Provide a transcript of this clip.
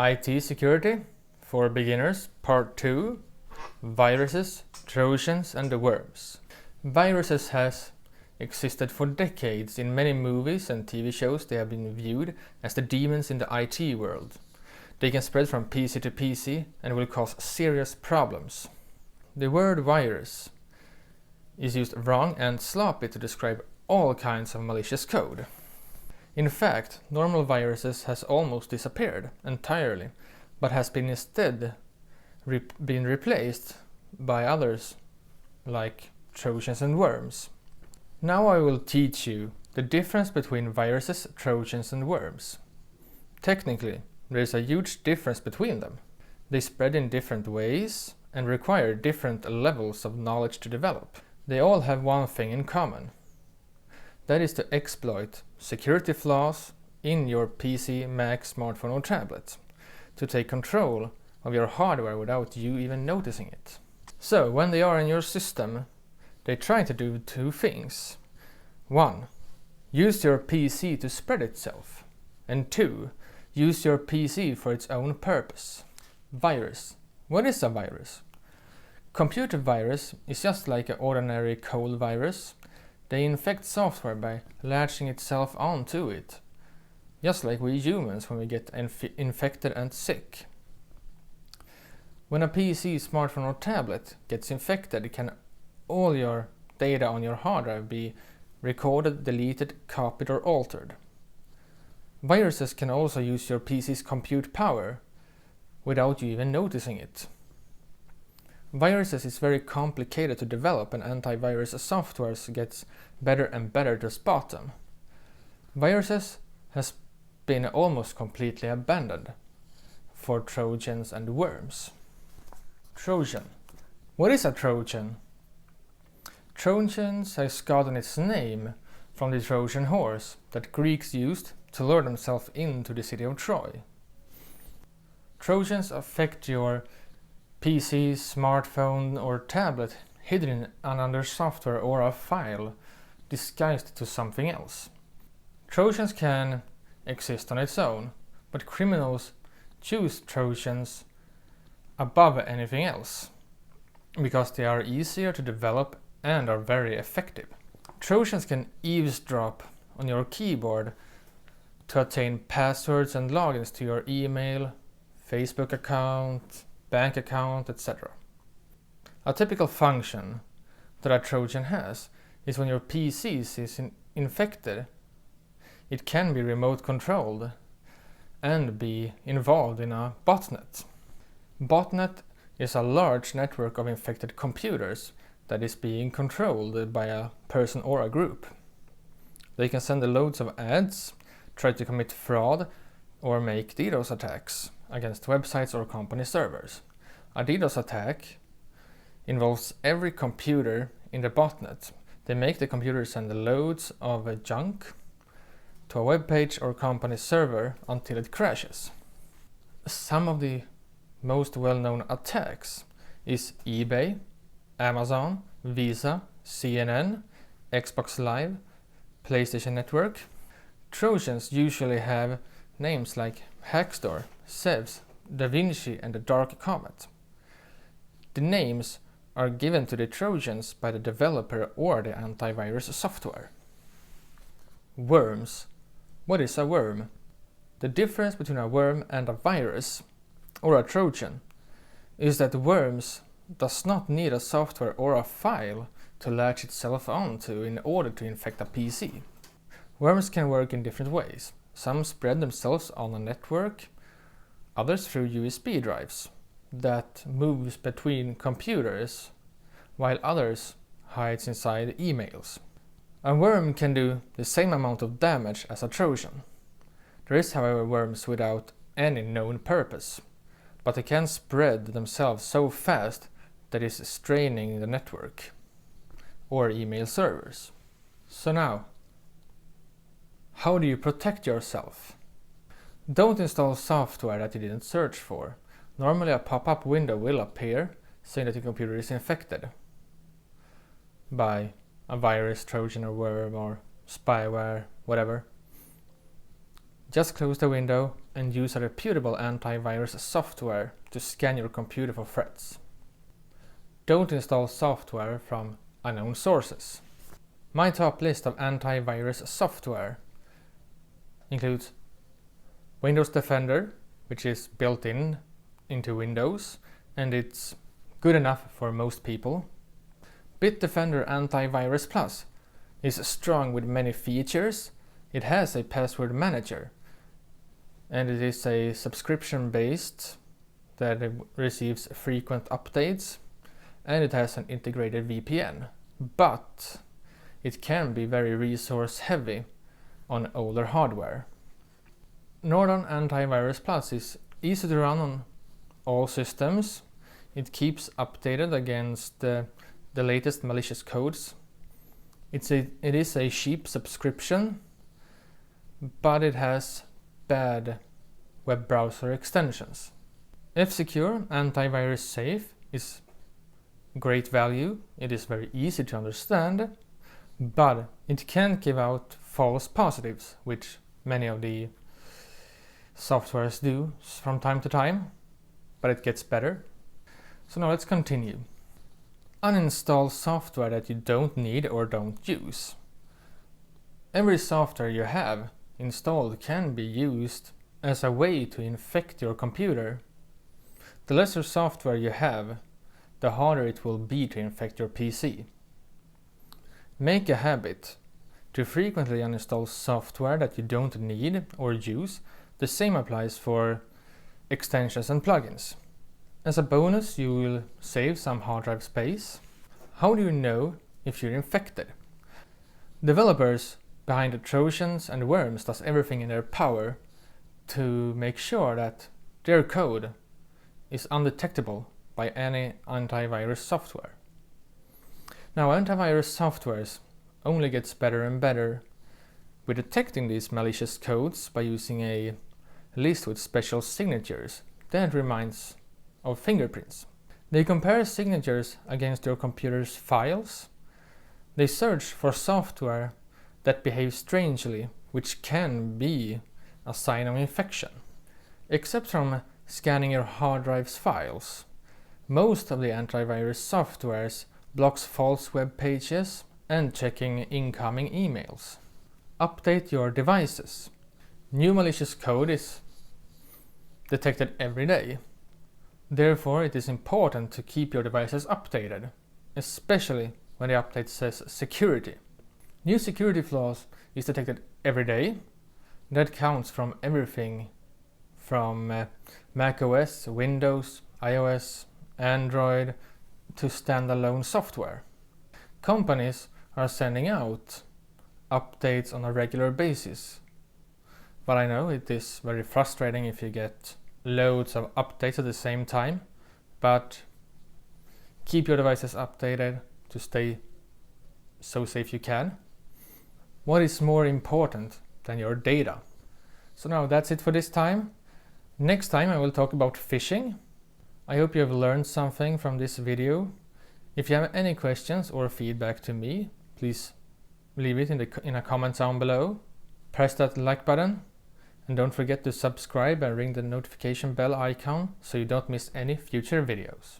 IT Security for Beginners, Part 2, Viruses, Trojans and the Worms. Viruses has existed for decades. In many movies and TV shows they have been viewed as the demons in the IT world. They can spread from PC to PC and will cause serious problems. The word virus is used wrong and sloppy to describe all kinds of malicious code. In fact, normal viruses has almost disappeared entirely, but has been instead been replaced by others like Trojans and Worms. Now I will teach you the difference between viruses, Trojans and Worms. Technically, there is a huge difference between them. They spread in different ways and require different levels of knowledge to develop. They all have one thing in common. That is to exploit security flaws in your PC, Mac, smartphone or tablet, to take control of your hardware without you even noticing it. So, when they are in your system, they try to do two things. 1. Use your PC to spread itself. And 2. Use your PC for its own purpose. Virus. What is a virus? Computer virus is just like an ordinary cold virus. They infect software by latching itself onto it, just like we humans when we get infected and sick. When a PC, smartphone or tablet gets infected, can all your data on your hard drive be recorded, deleted, copied or altered. Viruses can also use your PC's compute power without you even noticing it. Viruses is very complicated to develop and antivirus software gets better and better to spot them. Viruses has been almost completely abandoned for Trojans and Worms. Trojan. What is a Trojan? Trojans has gotten its name from the Trojan horse that Greeks used to lure themselves into the city of Troy. Trojans affect your PC, smartphone or tablet hidden in another software or a file disguised to something else. Trojans can exist on its own, but criminals choose Trojans above anything else because they are easier to develop and are very effective. Trojans can eavesdrop on your keyboard to obtain passwords and logins to your email, Facebook account, bank account, etc. A typical function that a Trojan has is when your PC is infected, it can be remote controlled and be involved in a botnet. Botnet is a large network of infected computers that is being controlled by a person or a group. They can send loads of ads, try to commit fraud, or make DDoS attacks against websites or company servers. A DDoS attack involves every computer in the botnet. They make the computer send loads of junk to a web page or company server until it crashes. Some of the most well-known attacks is eBay, Amazon, Visa, CNN, Xbox Live, PlayStation Network. Trojans usually have names like Hackstore, Zeus, DaVinci and the Dark Comet. The names are given to the Trojans by the developer or the antivirus software. Worms. What is a worm? The difference between a worm and a virus or a Trojan is that worms does not need a software or a file to latch itself onto in order to infect a PC. Worms can work in different ways. Some spread themselves on a network, others through USB drives that moves between computers, while others hides inside emails. A worm can do the same amount of damage as a Trojan. There is, however, worms without any known purpose, but they can spread themselves so fast that it's straining the network or email servers. So now, how do you protect yourself? Don't install software that you didn't search for. Normally a pop-up window will appear saying that your computer is infected by a virus, Trojan or worm or spyware, whatever. Just close the window and use a reputable antivirus software to scan your computer for threats. Don't install software from unknown sources. My top list of antivirus software includes Windows Defender, which is built into Windows, and it's good enough for most people. Bitdefender Antivirus Plus is strong with many features. It has a password manager, and it is a subscription-based that receives frequent updates, and it has an integrated VPN, but it can be very resource heavy on older hardware. Norton Antivirus Plus is easy to run on all systems. It keeps updated against the latest malicious codes. It is a cheap subscription, but it has bad web browser extensions. F-Secure Antivirus Safe is great value. It is very easy to understand, but it can give out false positives, which many of the softwares do from time to time, but it gets better. So now let's continue. Uninstall software that you don't need or don't use. Every software you have installed can be used as a way to infect your computer. The lesser software you have, the harder it will be to infect your PC. Make a habit to frequently uninstall software that you don't need or use. The same applies for extensions and plugins. As a bonus, you will save some hard drive space. How do you know if you're infected? Developers behind the Trojans and Worms does everything in their power to make sure that their code is undetectable by any antivirus software. Now, antivirus softwares only gets better and better with detecting these malicious codes by using a list with special signatures that reminds of fingerprints. They compare signatures against your computer's files. They search for software that behaves strangely, which can be a sign of infection. Except from scanning your hard drive's files, most of the antivirus softwares blocks false web pages and checking incoming emails. Update your devices. New malicious code is detected every day. Therefore, it is important to keep your devices updated, especially when the update says security. New security flaws is detected every day. That counts from everything from macOS, Windows, iOS, Android to standalone software. Companies are sending out updates on a regular basis, but I know it is very frustrating if you get loads of updates at the same time, but keep your devices updated to stay so safe you can. What is more important than your data? So now that's it for this time. Next time I will talk about phishing. I hope you have learned something from this video. If you have any questions or feedback to me, please leave it in a comment down below. Press that like button. And don't forget to subscribe and ring the notification bell icon so you don't miss any future videos.